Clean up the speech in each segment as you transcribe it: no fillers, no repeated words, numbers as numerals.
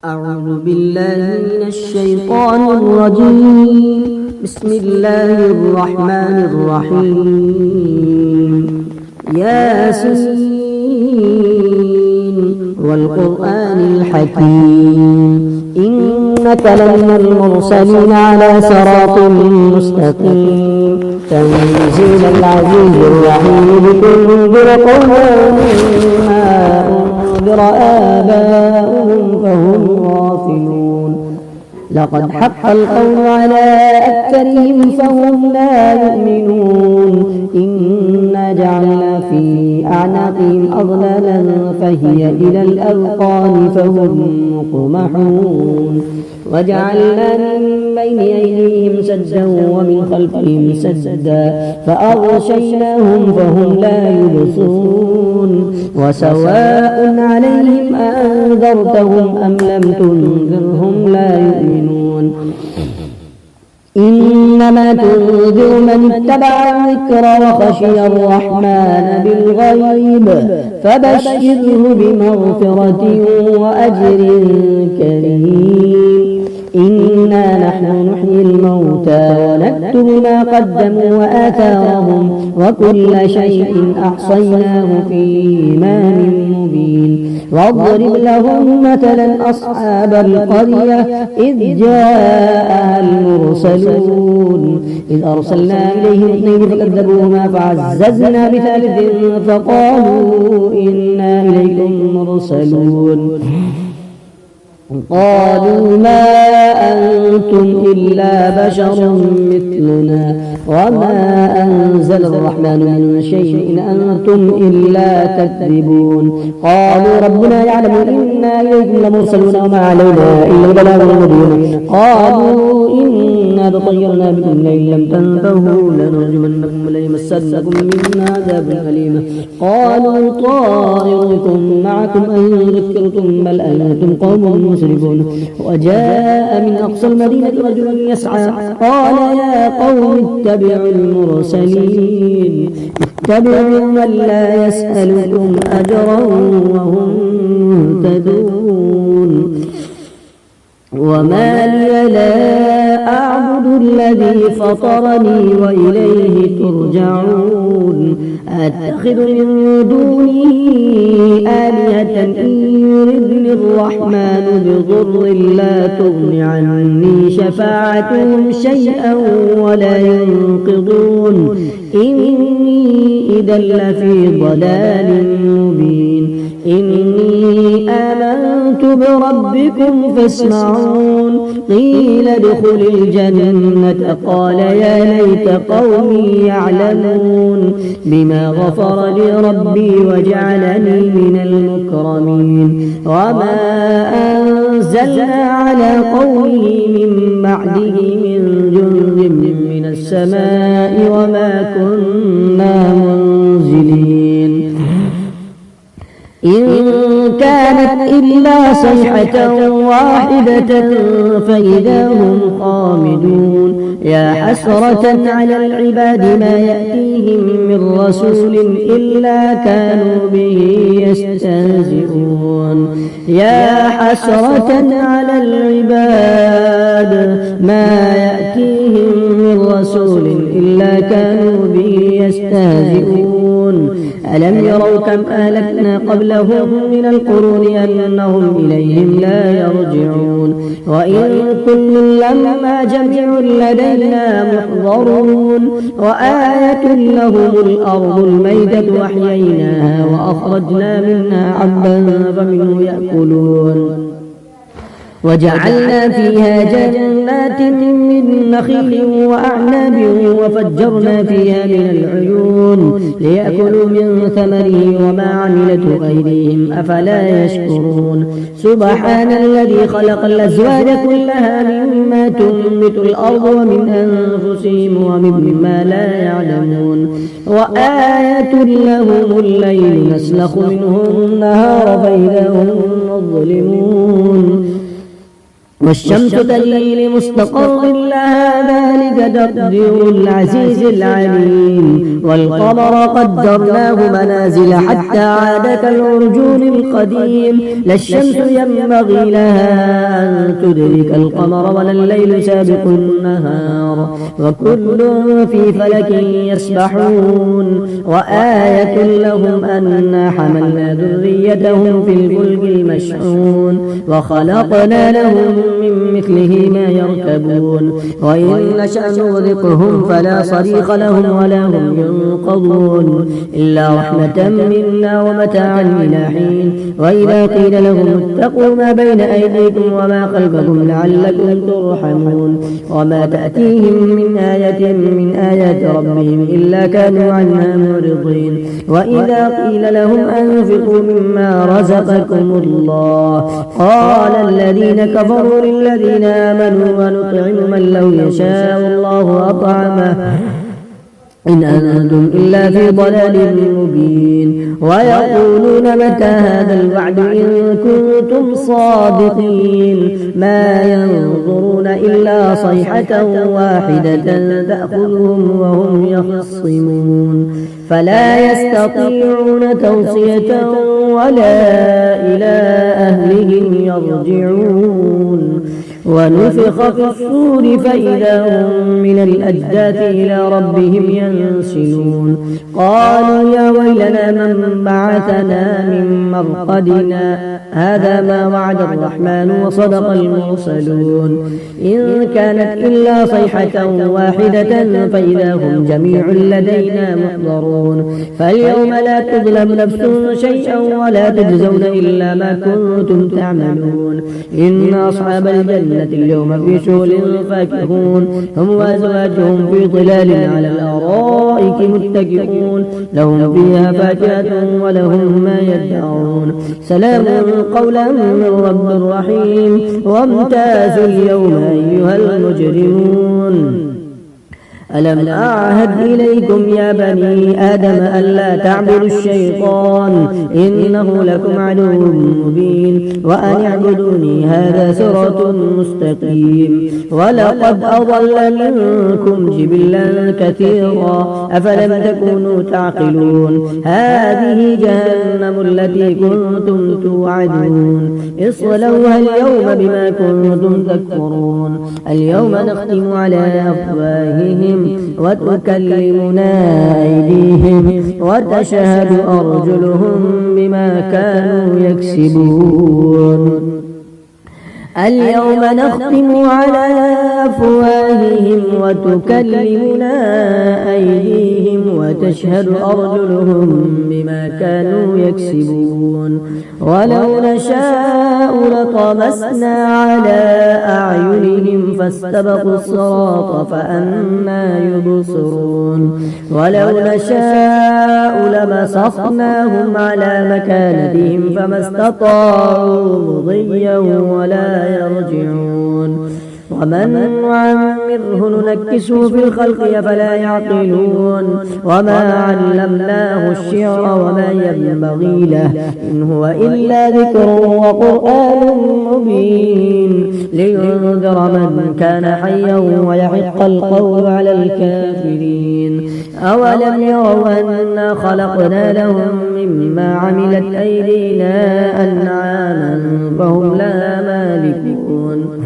أعوذ بالله من الشيطان الرجيم. بسم الله الرحمن الرحيم. ياسين والقرآن الحكيم إنك لمن المرسلين على صراط مستقيم تنزيل العزيز الرحيم لتنذر قوما ما أنذر آباؤهم فهم غافلون. لقد حق القول على أكثرهم فهم لا يؤمنون. إنا جعلنا في أعناقهم أغلالا فهي إلى الأذقان فهم مقمحون. وجعلنا من بين أيديهم سدا ومن خلفهم سدا فأغشيناهم فهم لا يبصرون. وسواء عليهم أنذرتهم أم لم تنذرهم لا يؤمنون. إنما تنذر من اتبع الذكر وخشي الرحمن بالغيب فبشره بمغفرة وأجر كريم. إنا نحن نحيي الموتى ونكتب ما قدموا وآثارهم وكل شيء أحصيناه في إمام مبين. واضرب لهم مثلا أصحاب القرية إذ جاءها المرسلون إذ أرسلنا إليهم اثنين فكذبوهما فعززنا بثالث فقالوا إنا إليكم مرسلون. قالوا ما أنتم إلا بشر مثلنا وما أنزل الرحمن من شيء إن أنتم إلا تكذبون. قالوا ربنا يعلم إنا إليكم لمرسلون وما علينا إلا البلاغ المبين. قالوا إنا تطيرنا بكم لئن لم تنتهوا لنرجمنكم وليمسنكم منا عذاب أليم. قالوا طائركم معكم أن ذكرتم بل أنتم قوم مسرفون. وجاء من أقصى المدينة رجل يسعى قال يا قوم اتبعوا المرسلين اتبعوا من لا يسألكم أجرا وهم مهتدون. وما لي لا أعبد الذي فطرني وإليه ترجعون. أتخذ من دونه آلهة إن يردني الرحمن بضر لا تغن عني شفاعتهم شيئا ولا ينقضون. إني إذا لفي ضلال مبين. إني آمنت بربكم فاسمعون. قيل ادخل الجنة قال يا ليت قومي يعلمون بما غفر لي ربي وجعلني من المكرمين. وما أنزلنا على قومه من بعده من جند من السماء وما كنا منزلين. إن كانت إلا صيحة واحدة فإذا هم خامدون. يا حسرة على العباد ما يأتيهم من رسول إلا كانوا به يستهزئون. يا حسرة على العباد ما يأتيهم من رسول إلا كانوا به يستهزئون. ألم يروا كم أهلكنا قبلهم من القرون أنهم إليهم لا يرجعون. وإن كل لما جميع لدينا محضرون. وآية لهم الأرض الميتة وأحييناها وأخرجنا منها حبا فمنه يأكلون. وجعلنا فيها جنات من نخيل وأعناب وفجرنا فيها من العيون ليأكلوا من ثمره وما عملته أيديهم أفلا يشكرون. سبحان الذي خلق الأزواج كلها مما تنبت الأرض ومن أنفسهم ومما لا يعلمون. وآية لهم الليل نسلخ منه النهار فإذا هم مظلمون. والشمس تجري لمستقر لها ذلك تقدير العزيز العليم والقمر قدرناه منازل حتى عاد كالعرجون القديم لا الشمس ينبغي لها أن تدرك القمر ولا الليل سابق النهار وكل في فلك يسبحون وآية لهم أنا حملنا ذريتهم في الفلك المشحون وخلقنا لهم من مثله ما يركبون وإن نشأ نغرقهم فلا صريخ لهم ولا هم ينقضون إلا رحمة منا ومتاعا إلى حين وإذا قيل لهم اتقوا ما بين أيديكم وما خلفكم لعلكم ترحمون وما تأتيهم من آية من آيات ربهم إلا كانوا عنها معرضين وإذا قيل لهم أنفقوا مما رزقكم الله قال الذين كفروا للذين آمنوا ونطعم من لو يشاء الله أطعمه إن أنتم إلا في ضلال مبين ويقولون متى هذا الوعد إن كنتم صادقين ما ينظرون إلا صيحة واحدة تأخذهم وهم يخصمون فلا يستطيعون توصية ولا إلى أهلهم يرجعون ونفخ في الصور فإذا هم من الأجداث إلى ربهم ينسلون قالوا يا ويلنا من بعثنا من مرقدنا هذا ما وعد الرحمن وصدق المرسلون إن كانت إلا صيحة واحدة فإذا هم جميع لدينا محضرون فاليوم لا تظلم نفس شيئا ولا تجزون إلا ما كنتم تعملون إن أصحاب الجنة اليوم في شغل فاكهون هم وأزواجهم في ظلال على الأرائك متكئون لهم فيها فاكهة ولهم ما يدعون سلام قولا من رب رحيم وامتازوا اليوم أيها المجرمون ألم أعهد إليكم يا بني آدم ألا تعبدوا الشيطان إنه لكم عدو مبين وأن اعبدوني هذا صراط مستقيم ولقد أضل منكم جبلا كثيرا أفلم تكونوا تعقلون هذه جهنم التي كنتم توعدون اصلوها اليوم بما كنتم تكفرون اليوم نختم على أفواههم وتكلمنا أيديهم وتشهد أرجلهم بما كانوا يكسبون اليوم نختم على أفواههم وتكلمنا أيديهم وتشهد أرجلهم بما كانوا يكسبون ولو نشاء لطمسنا على أعينهم فاستبقوا الصراط فأنى يبصرون ولو نشاء لمسخناهم على مكانتهم فما استطاعوا مضيا ولا يرجعون ومن نعمره ننكسه في الخلق أفلا يعقلون وما علمناه الشعر وما ينبغي له إن هو إلا ذكر وقرآن مبين لينذر من كان حيا ويحق القول على الكافرين أولم يروا أنا خلقنا لهم مما عملت أيدينا أنعاما فهم لها مالكون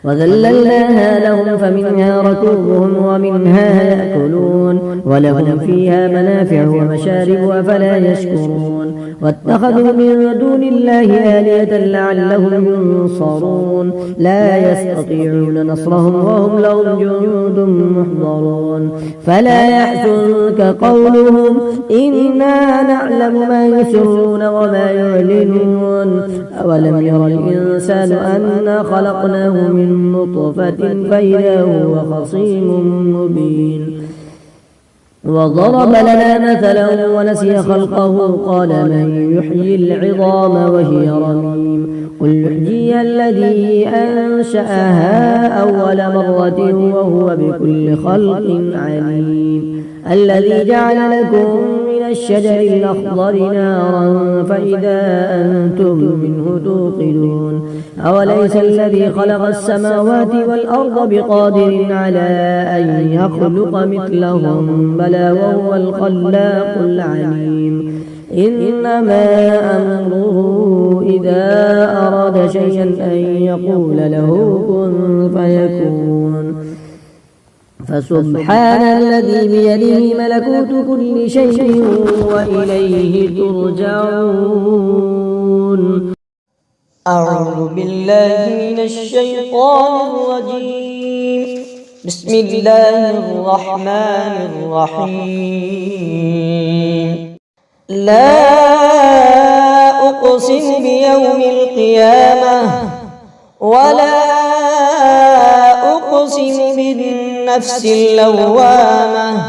وذللناها لهم فمنها ركوبهم ومنها يأكلون ولهم فيها منافع ومشارب أفلا يشكرون واتخذوا من دون الله آلهة لعلهم ينصرون لا يستطيعون نصرهم وهم لهم جند محضرون فلا يحزنك قولهم إنا نعلم ما يسرون وما يعلنون أولم ير الإنسان أنا خلقناه من نطفة فإذا هو خصيم مبين وضرب لنا مثلا ونسي خلقه قال من يحيي العظام وهي رميم قل يحييها الذي أنشأها أول مرة وهو بكل خلق عليم الذي جعل لكم من الشجر الأخضر نارا فإذا أنتم منه توقدون أوليس الذي خلق السماوات والأرض بقادر على أن يخلق مثلهم بلى وهو الخلاق العليم إنما أمره إذا أراد شيئا أن يقول له كن فيكون فسبحان الذي بيده ملكوت كل شيء وإليه ترجعون. أعوذ بالله من الشيطان الرجيم. بسم الله الرحمن الرحيم. لا أقسم بيوم القيامة ولا أقسم بالنفس اللوامة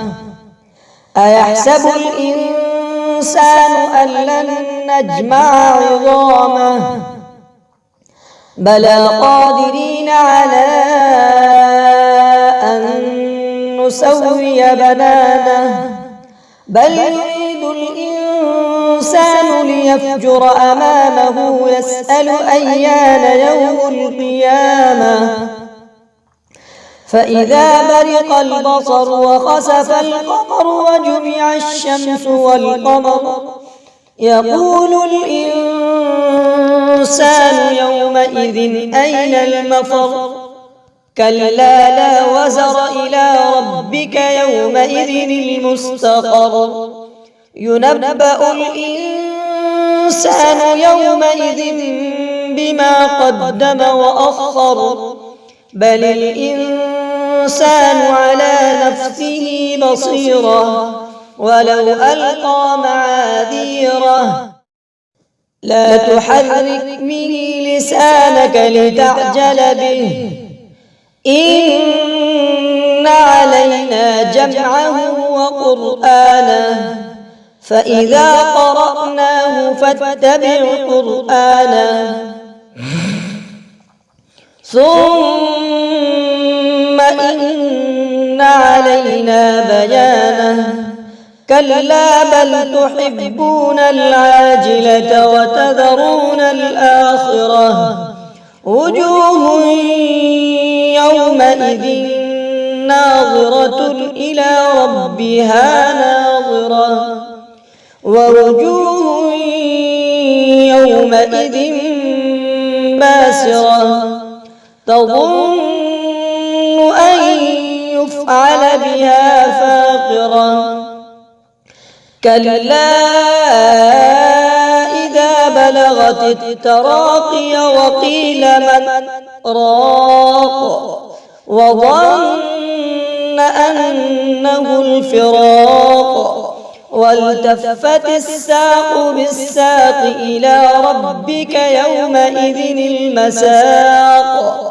أيحسب الإنسان أن لن نجمع عظامه بلى قادرين على أن نسوي بنانه بل يريد الإنسان ليفجر أمامه يسأل أيان يوم القيامة فإذا برق البصر وخسف القمر وجمع الشمس والقمر يقول الإنسان يومئذ أين المفر كلا لا وزر إلى ربك يومئذ المستقر ينبأ الإنسان يومئذ بما قدم وأخر بل الإنسان على نفسه بصيرة ولو ألقى معاذيره لا تحرك به لسانك لتعجل به إن علينا جمعه وقرآنه فإذا قرأناه فاتبع قرآنه ثم إن علينا بيانه كلا بل تحبون العاجلة وتذرون الآخرة وجوه يومئذ ناظرة إلى ربها ناظرة ووجوه يومئذ باسرة تظن أن يفعل بها فاقرة كلا إذا بلغت التراقي وقيل من راق وظن أنه الفراق والتفت الساق بالساق إلى ربك يومئذ المساق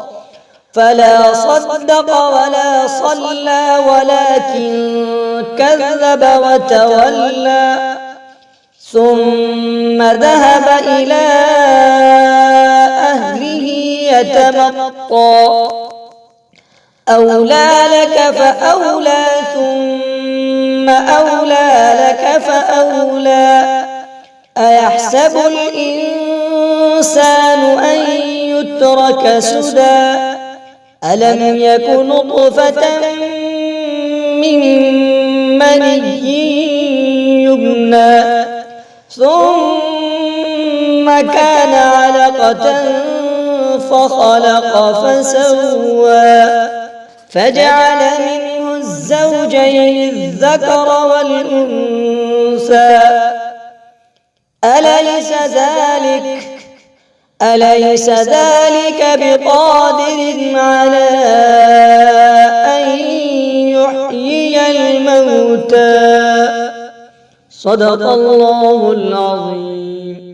فلا صدق ولا صلى ولكن كذب وتولى ثم ذهب إلى أهله يتمطى أولى لك فأولى ثم أولى لك فأولى أيحسب الإنسان أن يترك سدى ألم يك نطفة من مني يمنى ثم كان علقة فخلق فسوى فجعل منه الزوجين الذكر والأنثى أليس ذلك بقادر على أن يحيي الموتى صدق الله العظيم.